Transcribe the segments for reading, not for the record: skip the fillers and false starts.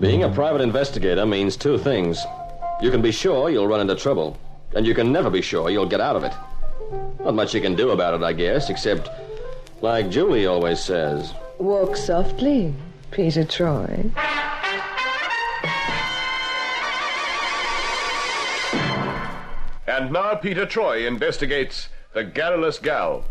Being a private investigator means two things. You can be sure you'll run into trouble, and you can never be sure you'll get out of it. Not much you can do about it, I guess, except, like Julie always says, walk softly, Peter Troy. And now Peter Troy investigates the Garrulous Gal.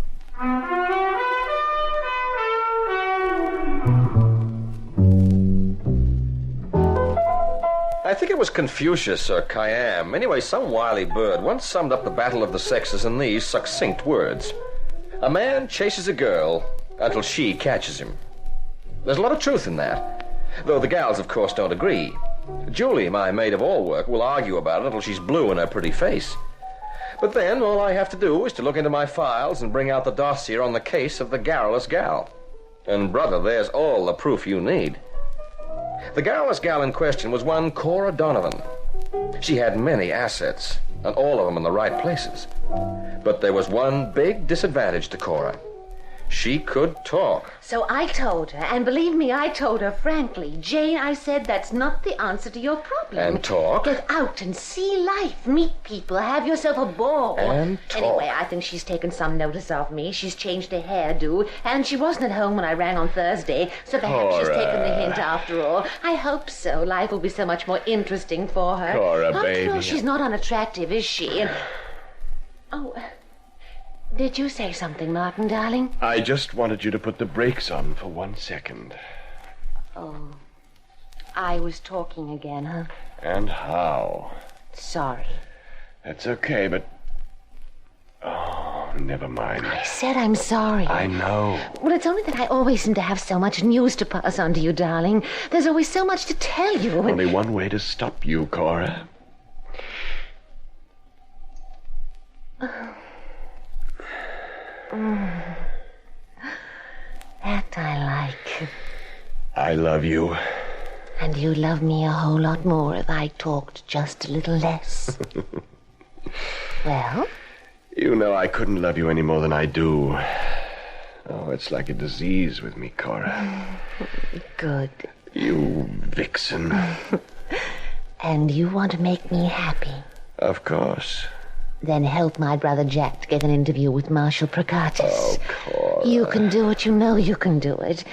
I think it was Confucius or Khayyam. Anyway, some wily bird once summed up the battle of the sexes in these succinct words. A man chases a girl until she catches him. There's a lot of truth in that, though the gals, of course, don't agree. Julie, my maid of all work, will argue about it until she's blue in her pretty face. But then all I have to do is to look into my files and bring out the dossier on the case of the Garrulous Gal. And, brother, there's all the proof you need. The Garrulous Gal in question was one Cora Donovan. She had many assets, and all of them in the right places. But there was one big disadvantage to Cora. She could talk. So I told her, and believe me, I told her frankly. Jane, I said that's not the answer to your problem. And talk? Get out and see life, meet people, have yourself a ball. And talk. Anyway, I think she's taken some notice of me. She's changed her hairdo, and she wasn't at home when I rang on Thursday, so perhaps she's taken the hint after all. I hope so. Life will be so much more interesting for her. Cora, After all, baby. she's not unattractive, is she? And... Oh... Did you say something, Martin, darling? I just wanted you to put the brakes on for 1 second. Oh, I was talking again, huh? And how? Sorry. That's okay, but... Oh, never mind. I said I'm sorry. I know. Well, it's only that I always seem to have so much news to pass on to you, darling. There's always so much to tell you. And... Only one way to stop you, Cora. That I like. I love you. And you'd love me a whole lot more if I talked just a little less. Well? You know I couldn't love you any more than I do. Oh, it's like a disease with me, Cora. Good. You vixen. And you want to make me happy? Of course. Then help my brother Jack to get an interview with Marshal Procatus. Oh, Cora. You can do it. You know you can do it.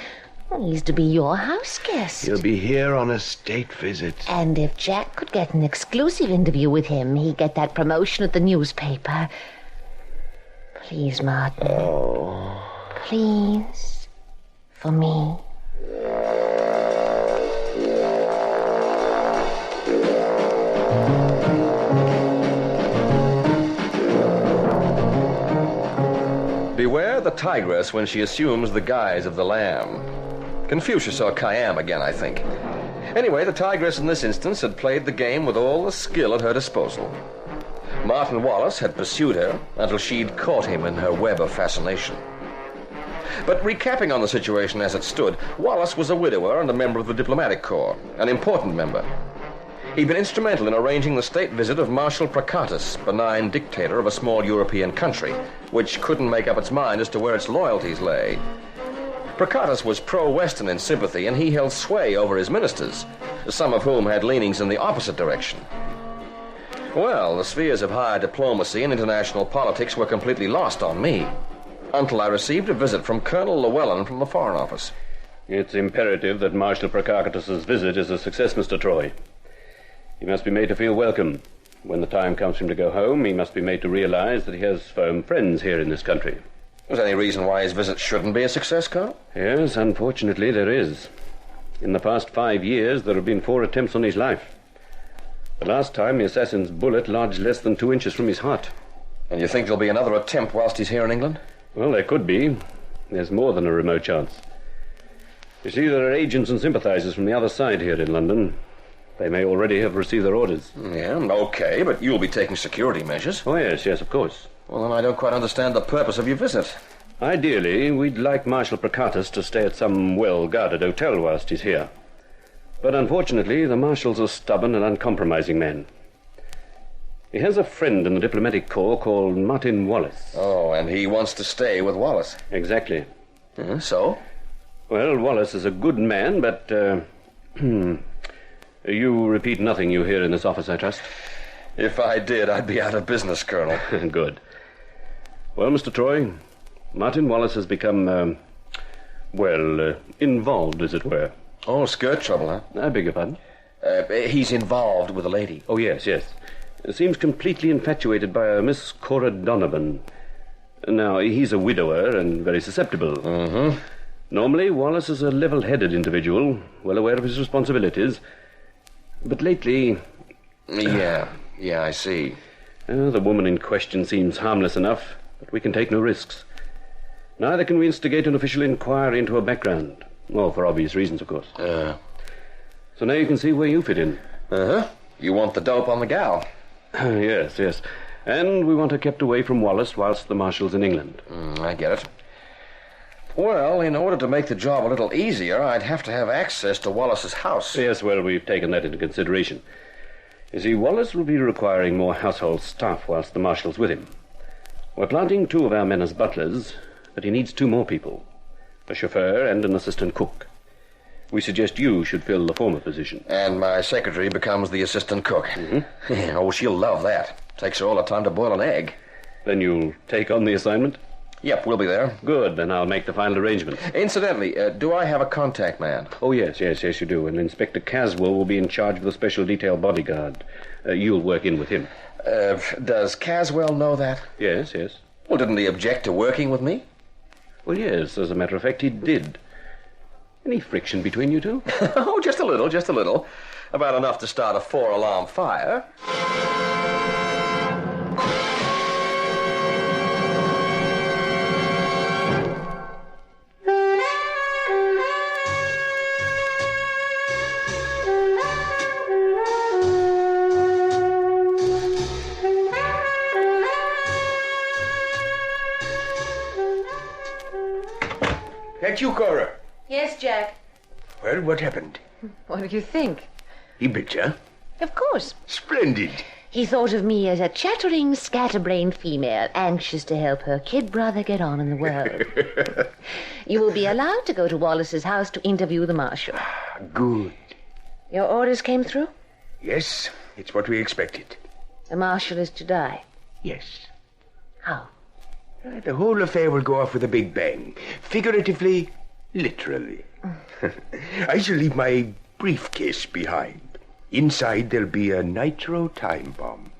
Well, he's to be your house guest. He'll be here on a state visit. And if Jack could get an exclusive interview with him, he'd get that promotion at the newspaper. Please, Martin. Oh. Please. For me. Beware the tigress when she assumes the guise of the lamb. Confucius or Khayyam again, I think. Anyway, the tigress in this instance had played the game with all the skill at her disposal. Martin Wallace had pursued her until she'd caught him in her web of fascination. But recapping on the situation as it stood, Wallace was a widower and a member of the diplomatic corps, an important member. He'd been instrumental in arranging the state visit of Marshal Procatus, benign dictator of a small European country, which couldn't make up its mind as to where its loyalties lay. Procatus was pro-Western in sympathy, and he held sway over his ministers, some of whom had leanings in the opposite direction. Well, the spheres of higher diplomacy and international politics were completely lost on me, until I received a visit from Colonel Llewellyn from the Foreign Office. It's imperative that Marshal Procatus's visit is a success, Mr. Troy. He must be made to feel welcome. When the time comes for him to go home, he must be made to realize that he has firm friends here in this country. Is there any reason why his visit shouldn't be a success, Colonel? Yes, unfortunately there is. In the past 5 years, there have been 4 attempts on his life. The last time, the assassin's bullet lodged less than 2 inches from his heart. And you think there'll be another attempt whilst he's here in England? Well, there could be. There's more than a remote chance. You see, there are agents and sympathizers from the other side here in London. They may already have received their orders. Yeah, okay, but you'll be taking security measures. Oh, yes, of course. Well, then I don't quite understand the purpose of your visit. Ideally, we'd like Marshal Procatus to stay at some well-guarded hotel whilst he's here. But unfortunately, the Marshal's a stubborn and uncompromising man. He has a friend in the diplomatic corps called Martin Wallace. Oh, and he wants to stay with Wallace. Exactly. So? Well, Wallace is a good man, but, you repeat nothing you hear in this office, I trust? If I did, I'd be out of business, Colonel. Good. Well, Mr. Troy, Martin Wallace has become, involved, as it were. Oh, skirt trouble, huh? I beg your pardon? He's involved with a lady. Oh, yes. Seems completely infatuated by a Miss Cora Donovan. Now, he's a widower and very susceptible. Mm-hmm. Normally, Wallace is a level-headed individual, well aware of his responsibilities. But lately... Yeah, I see. The woman in question seems harmless enough, but we can take no risks. Neither can we instigate an official inquiry into her background. Well, for obvious reasons, of course. So now you can see where you fit in. Uh-huh. You want the dope on the gal. Yes. And we want her kept away from Wallace whilst the Marshal's in England. I get it. Well, in order to make the job a little easier, I'd have to have access to Wallace's house. Yes, well, we've taken that into consideration. You see, Wallace will be requiring more household staff whilst the Marshal's with him. We're planting 2 of our men as butlers, but he needs 2 more people. A chauffeur and an assistant cook. We suggest you should fill the former position. And my secretary becomes the assistant cook. Mm-hmm. Oh, she'll love that. Takes her all the time to boil an egg. Then you'll take on the assignment? Yep, we'll be there. Good, then I'll make the final arrangements. Incidentally, do I have a contact man? Oh, yes, you do. And Inspector Caswell will be in charge of the special detail bodyguard. You'll work in with him. Does Caswell know that? Yes. Well, didn't he object to working with me? Well, yes, as a matter of fact, he did. Any friction between you two? Oh, just a little. About enough to start a 4-alarm fire. That you, Cora? Yes, Jack. Well, what happened? What do you think? He bit you? Of course. Splendid. He thought of me as a chattering, scatterbrained female, anxious to help her kid brother get on in the world. You will be allowed to go to Wallace's house to interview the Marshal. Good. Your orders came through? Yes, it's what we expected. The Marshal is to die. Yes. How? The whole affair will go off with a big bang. Figuratively, literally. I shall leave my briefcase behind. Inside there'll be a nitro time bomb.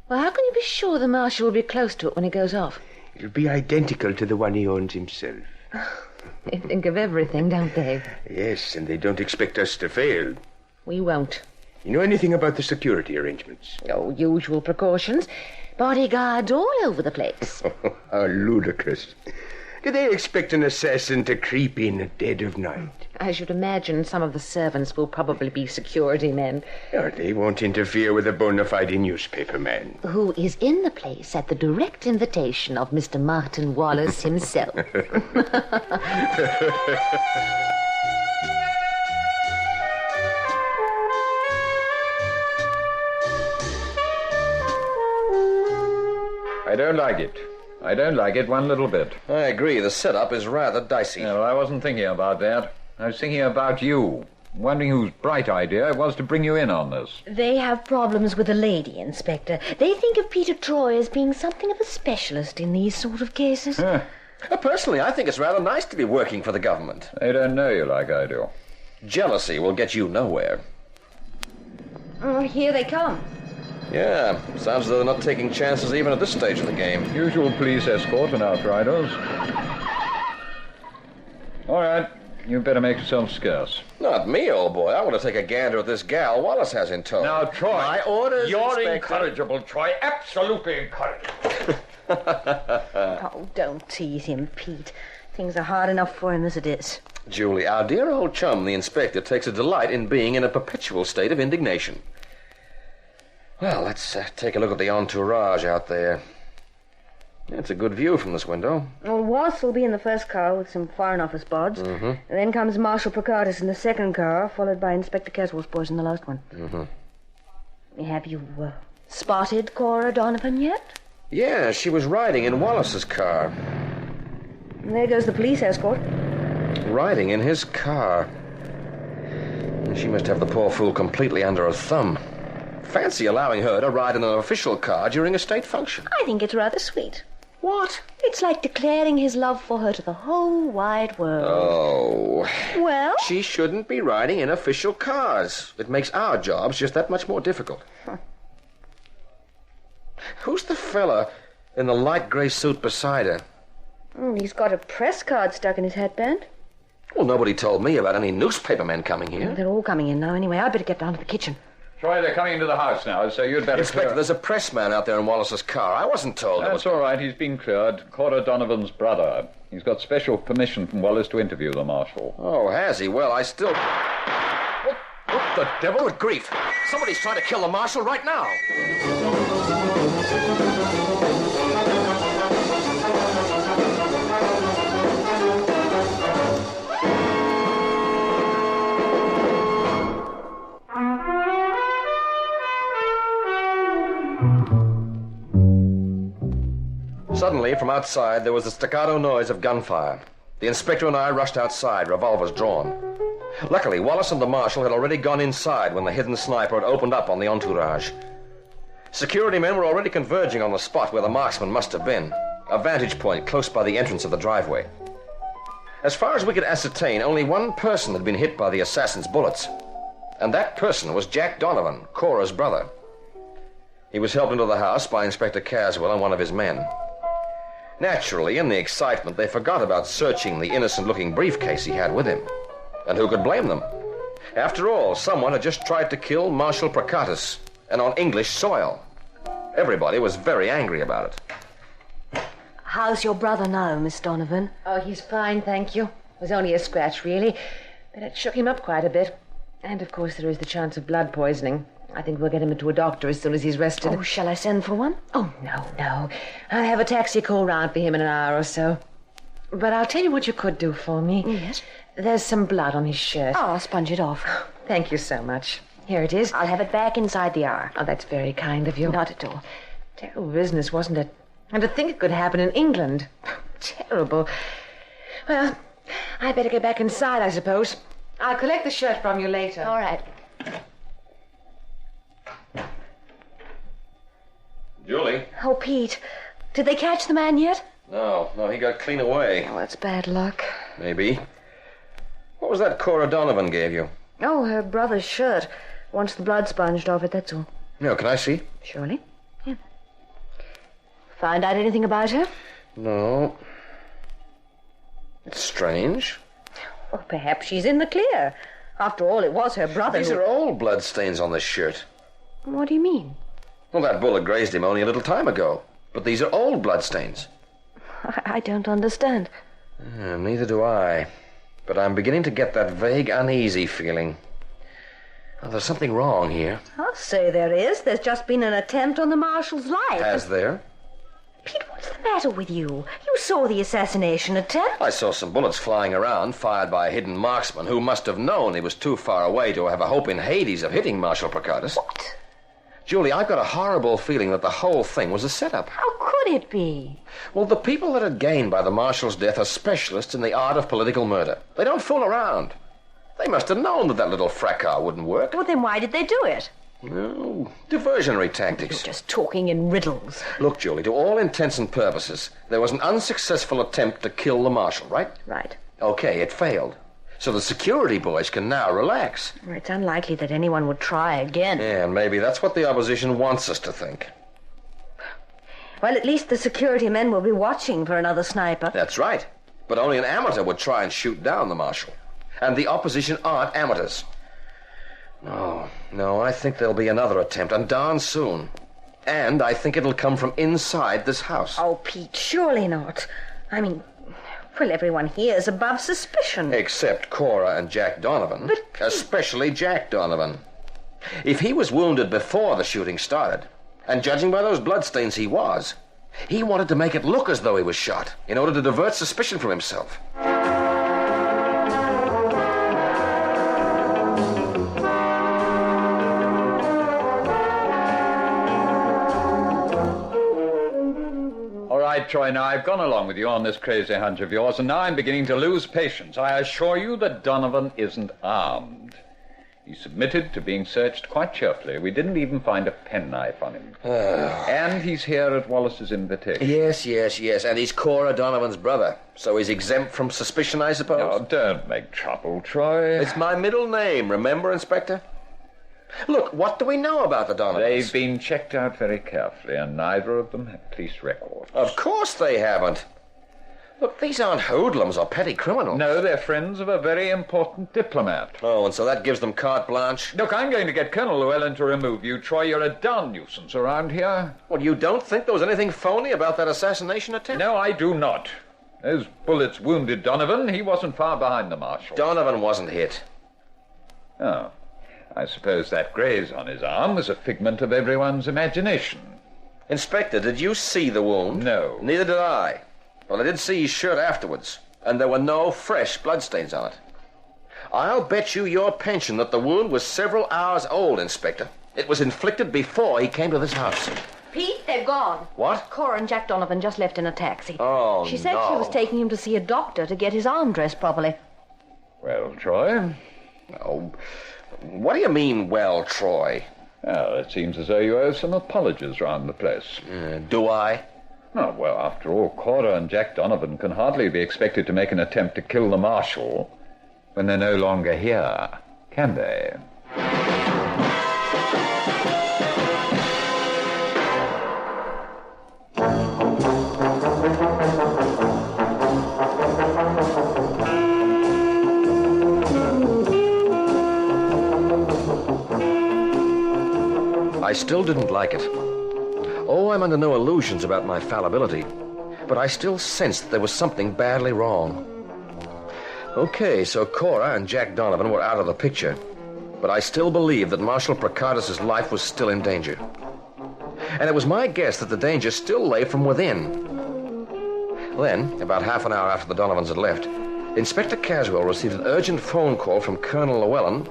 Well, how can you be sure the Marshal will be close to it when it goes off? It'll be identical to the one he owns himself. They think of everything, don't they? Yes, and they don't expect us to fail. We won't. You know anything about the security arrangements? Oh, usual precautions. Bodyguards all over the place. How ludicrous. Do they expect an assassin to creep in at dead of night? I should imagine some of the servants will probably be security men. Or they won't interfere with a bona fide newspaper man. Who is in the place at the direct invitation of Mr. Martin Wallace himself. I don't like it one little bit. I agree. The setup is rather dicey. Well, I wasn't thinking about that. I was thinking about you. Wondering whose bright idea it was to bring you in on this. They have problems with the lady, Inspector. They think of Peter Troy as being something of a specialist in these sort of cases. Personally, I think it's rather nice to be working for the government. They don't know you like I do. Jealousy will get you nowhere. Oh, here they come. Yeah, sounds as though they're not taking chances even at this stage of the game. Usual police escort and outriders. All right, you better make yourself scarce. Not me, old boy. I want to take a gander at this gal Wallace has in tow. Now, Troy, my orders, you're Inspector. incorrigible, Troy. Absolutely incorrigible. Oh, don't tease him, Pete. Things are hard enough for him as it is. Julie, our dear old chum, the inspector, takes a delight in being in a perpetual state of indignation. Well, let's take a look at the entourage out there. It's a good view from this window. Well, Wass will be in the first car with some Foreign Office bods. Mm-hmm. And then comes Marshal Procatus in the second car, followed by Inspector Caswell's boys in the last one. Mm-hmm. Have you spotted Cora Donovan yet? Yeah, she was riding in Wallace's car. And there goes the police escort. Riding in his car. She must have the poor fool completely under her thumb. Fancy allowing her to ride in an official car during a state function. I think it's rather sweet. What? It's like declaring his love for her to the whole wide world. Oh. Well? She shouldn't be riding in official cars. It makes our jobs just that much more difficult. Who's the fella in the light grey suit beside her? He's got a press card stuck in his headband. Well, nobody told me about any newspaper men coming here. They're all coming in now anyway. I'd better get down to the kitchen. Troy, they're coming into the house now, so you'd better Inspector, clear. there's a pressman out there in Wallace's car. I wasn't told. That's all right. He's been cleared. Cora Donovan's brother. He's got special permission from Wallace to interview the marshal. Oh, has he? Well, I still... What the devil? Good grief. Somebody's trying to kill the marshal right now. Suddenly, from outside, there was the staccato noise of gunfire. The inspector and I rushed outside, revolvers drawn. Luckily, Wallace and the marshal had already gone inside when the hidden sniper had opened up on the entourage. Security men were already converging on the spot where the marksman must have been, a vantage point close by the entrance of the driveway. As far as we could ascertain, only one person had been hit by the assassin's bullets, and that person was Jack Donovan, Cora's brother. He was helped into the house by Inspector Caswell and one of his men. Naturally, in the excitement, they forgot about searching the innocent-looking briefcase he had with him. And who could blame them? After all, someone had just tried to kill Marshal Procatus, and on English soil. Everybody was very angry about it. How's your brother now, Miss Donovan? Oh, he's fine, thank you. It was only a scratch, really. But it shook him up quite a bit. And, of course, there is the chance of blood poisoning. I think we'll get him into a doctor as soon as he's rested. Oh, shall I send for one? Oh, no. I'll have a taxi call round for him in an hour or so. But I'll tell you what you could do for me. Yes? There's some blood on his shirt. Oh, I'll sponge it off. Thank you so much. Here it is. I'll have it back inside the hour. Oh, that's very kind of you. Not at all. Terrible business, wasn't it? And to think it could happen in England. Terrible. Well, I'd better get back inside, I suppose. I'll collect the shirt from you later. All right. Julie? Oh, Pete, did they catch the man yet? No, he got clean away. Oh, that's bad luck. Maybe. What was that Cora Donovan gave you? Oh, her brother's shirt. Wants the blood sponged off it, that's all. No, can I see? Surely. Yeah. Find out anything about her? No. It's strange. Well, perhaps she's in the clear. After all, it was her brother. These are old blood stains on this shirt. What do you mean? Well, that bullet grazed him only a little time ago. But these are old blood stains. I don't understand. Neither do I. But I'm beginning to get that vague, uneasy feeling. Oh, there's something wrong here. I'll say there is. There's just been an attempt on the marshal's life. Has there? Pete, what's the matter with you? You saw the assassination attempt. I saw some bullets flying around, fired by a hidden marksman who must have known he was too far away to have a hope in Hades of hitting Marshal Procatus. What? Julie, I've got a horrible feeling that the whole thing was a setup. How could it be? Well, the people that had gained by the Marshal's death are specialists in the art of political murder. They don't fool around. They must have known that little fracas wouldn't work. Well, then why did they do it? No, diversionary tactics. You're just talking in riddles. Look, Julie, to all intents and purposes, there was an unsuccessful attempt to kill the Marshal, right? Right. Okay, it failed. So the security boys can now relax. Well, it's unlikely that anyone would try again. Yeah, and maybe that's what the opposition wants us to think. Well, at least the security men will be watching for another sniper. That's right. But only an amateur would try and shoot down the Marshal. And the opposition aren't amateurs. No, I think there'll be another attempt, and darn soon. And I think it'll come from inside this house. Oh, Pete, surely not. I mean, well, everyone here is above suspicion. Except Cora and Jack Donovan. But especially Jack Donovan. If he was wounded before the shooting started, and judging by those bloodstains he was, he wanted to make it look as though he was shot in order to divert suspicion from himself. All right, Troy. Now, I've gone along with you on this crazy hunch of yours, and now I'm beginning to lose patience. I assure you that Donovan isn't armed. He submitted to being searched quite cheerfully. We didn't even find a penknife on him. And he's here at Wallace's invitation. Yes. And he's Cora Donovan's brother. So he's exempt from suspicion, I suppose? Oh, don't make trouble, Troy. It's my middle name, remember, Inspector? Look, what do we know about the Donovans? They've been checked out very carefully, and neither of them have police records. Of course they haven't. Look, these aren't hoodlums or petty criminals. No, they're friends of a very important diplomat. Oh, and so that gives them carte blanche? Look, I'm going to get Colonel Llewellyn to remove you, Troy. You're a darn nuisance around here. Well, you don't think there was anything phony about that assassination attempt? No, I do not. Those bullets wounded Donovan. He wasn't far behind the Marshal. Donovan wasn't hit. Oh, I suppose that graze on his arm was a figment of everyone's imagination. Inspector, did you see the wound? No. Neither did I. Well, I did see his shirt afterwards, and there were no fresh bloodstains on it. I'll bet you your pension that the wound was several hours old, Inspector. It was inflicted before he came to this house. Pete, they've gone. What? Cora and Jack Donovan just left in a taxi. Oh, She said no. she was taking him to see a doctor to get his arm dressed properly. Well, Troy? Oh, what do you mean, well, Troy? Well, it seems as though you owe some apologies round the place. Do I? Oh, well, after all, Cora and Jack Donovan can hardly be expected to make an attempt to kill the Marshal when they're no longer here, can they? I still didn't like it. Oh, I'm under no illusions about my fallibility, but I still sensed there was something badly wrong. Okay, so Cora and Jack Donovan were out of the picture, but I still believed that Marshal Procatus's life was still in danger. And it was my guess that the danger still lay from within. Then, about half an hour after the Donovans had left, Inspector Caswell received an urgent phone call from Colonel Llewellyn,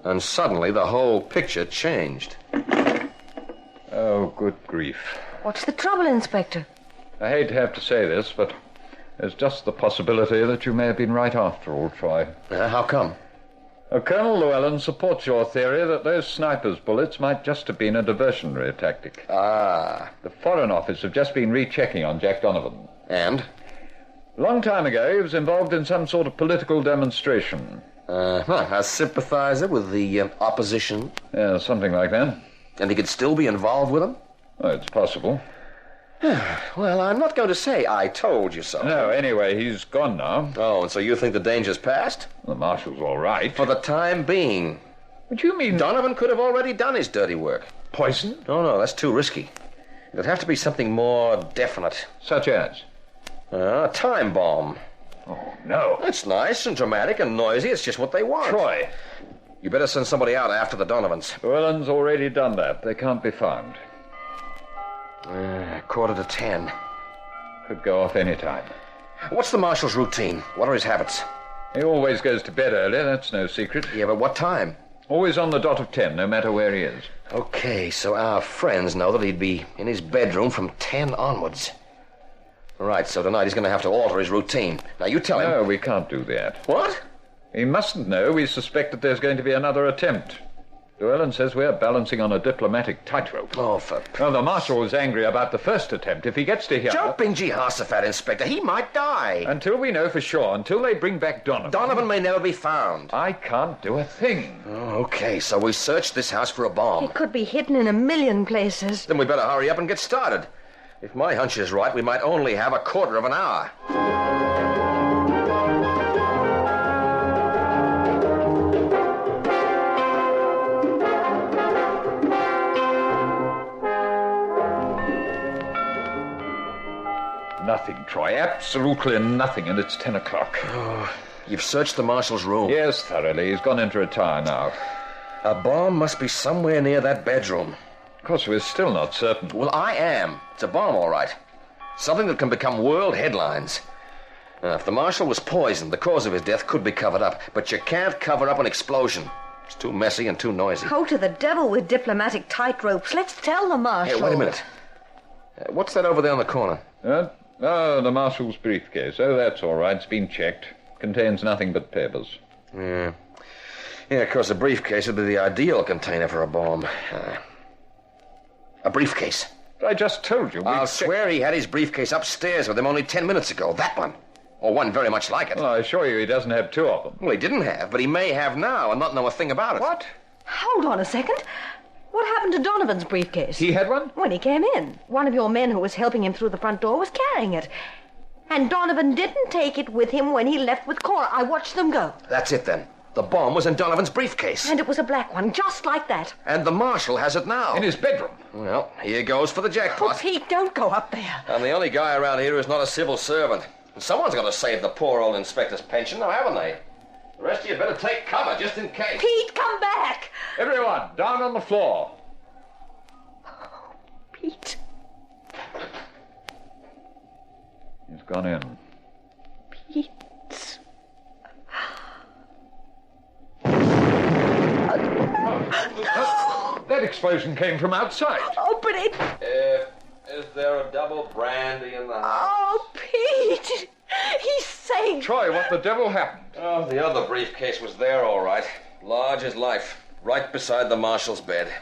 and suddenly the whole picture changed. Oh, good grief. What's the trouble, Inspector? I hate to have to say this, but there's just the possibility that you may have been right after all, Troy. How come? Colonel Llewellyn supports your theory that those sniper's bullets might just have been a diversionary tactic. Ah. The Foreign Office have just been rechecking on Jack Donovan. And? A long time ago, he was involved in some sort of political demonstration. A sympathizer with the opposition? Yeah, something like that. And he could still be involved with them? Oh, it's possible. Well, I'm not going to say I told you so. No, anyway, he's gone now. Oh, and so you think the danger's past? The Marshal's all right. For the time being. What do you mean? Donovan could have already done his dirty work. Poison? No, that's too risky. It'd have to be something more definite. Such as? A time bomb. Oh, no. It's nice and dramatic and noisy. It's just what they want. Troy. You better send somebody out after the Donovans. Llewellyn's already done that. They can't be found. 9:45. Could go off any time. What's the Marshal's routine? What are his habits? He always goes to bed early, that's no secret. Yeah, but what time? Always on the dot of 10, no matter where he is. Okay, so our friends know that he'd be in his bedroom from 10 onwards. Right, so tonight he's going to have to alter his routine. Now, you tell him... No, we can't do that. What? He mustn't know we suspect that there's going to be another attempt. Llewellyn says we're balancing on a diplomatic tightrope. Oh, for... Well, the Marshal was angry about the first attempt. If he gets to here... Jumping Jehoshaphat, Inspector. He might die. Until we know for sure, until they bring back Donovan... Donovan may never be found. I can't do a thing. Oh, okay, so we searched this house for a bomb. It could be hidden in a million places. Then we better hurry up and get started. If my hunch is right, we might only have a quarter of an hour. Nothing, Troy. Absolutely nothing, and it's 10 o'clock. Oh, you've searched the Marshal's room. Yes, thoroughly. He's gone into retire now. A bomb must be somewhere near that bedroom. Of course, we're still not certain. Well, I am. It's a bomb, all right. Something that can become world headlines. Now, if the Marshal was poisoned, the cause of his death could be covered up. But you can't cover up an explosion. It's too messy and too noisy. Go to the devil with diplomatic tightropes. Let's tell the Marshal. Hey, wait a minute. What's that over there in the corner? Oh, the marshal's briefcase. Oh, that's all right. It's been checked. Contains nothing but papers. Yeah. Yeah, of course, a briefcase would be the ideal container for a bomb. A briefcase. I just told you. I'll swear he had his briefcase upstairs with him only 10 minutes ago. That one. Or one very much like it. Well, I assure you he doesn't have two of them. Well, he didn't have, but he may have now and not know a thing about it. What? Hold on a second. What happened to Donovan's briefcase? He had one? When he came in. One of your men who was helping him through the front door was carrying it. And Donovan didn't take it with him when he left with Cora. I watched them go. That's it, then. The bomb was in Donovan's briefcase. And it was a black one, just like that. And the marshal has it now. In his bedroom. Well, here goes for the Oh, jackpot. Pete, don't go up there. I'm the only guy around here who's not a civil servant. And someone's got to save the poor old inspector's pension now, haven't they? The rest of you better take cover, just in case. Pete, come back! Everyone, down on the floor. Pete. He's gone in. Pete. That explosion came from outside. Oh, but it... Is there a double brandy in the house? Oh, Pete! He's safe. Troy, what the devil happened? Oh, the other briefcase was there, all right. Large as life, right beside the marshal's bed.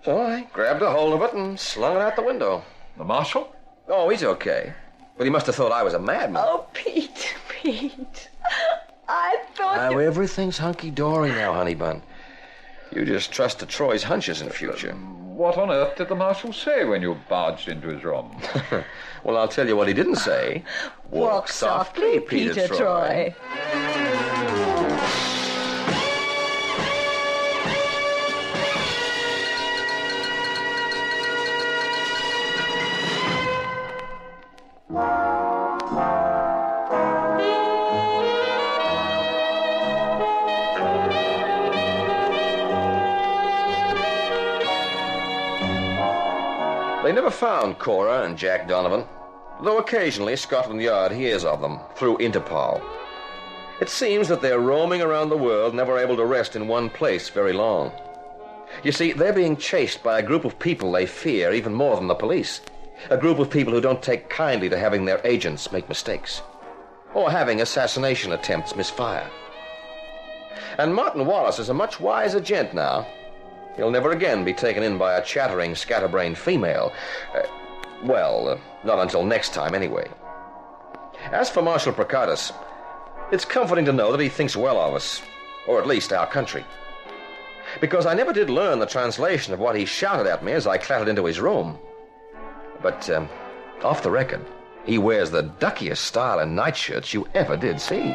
So I grabbed a hold of it and slung it out the window. The marshal? Oh, he's okay. But he must have thought I was a madman. Oh, Pete. I thought... Now, everything's hunky-dory now, honey bun. You just trust to Troy's hunches in future. What on earth did the marshal say when you barged into his room? Well, I'll tell you what he didn't say. Walk softly, Peter Troy. They never found Cora and Jack Donovan, though occasionally Scotland Yard hears of them through Interpol. It seems that they're roaming around the world, never able to rest in one place very long. You see, they're being chased by a group of people they fear even more than the police. A group of people who don't take kindly to having their agents make mistakes, or having assassination attempts misfire. And Martin Wallace is a much wiser gent now. He'll never again be taken in by a chattering, scatterbrained female. Not until next time, anyway. As for Marshal Procatus, it's comforting to know that he thinks well of us, or at least our country. Because I never did learn the translation of what he shouted at me as I clattered into his room. But, off the record, he wears the duckiest style in nightshirts you ever did see.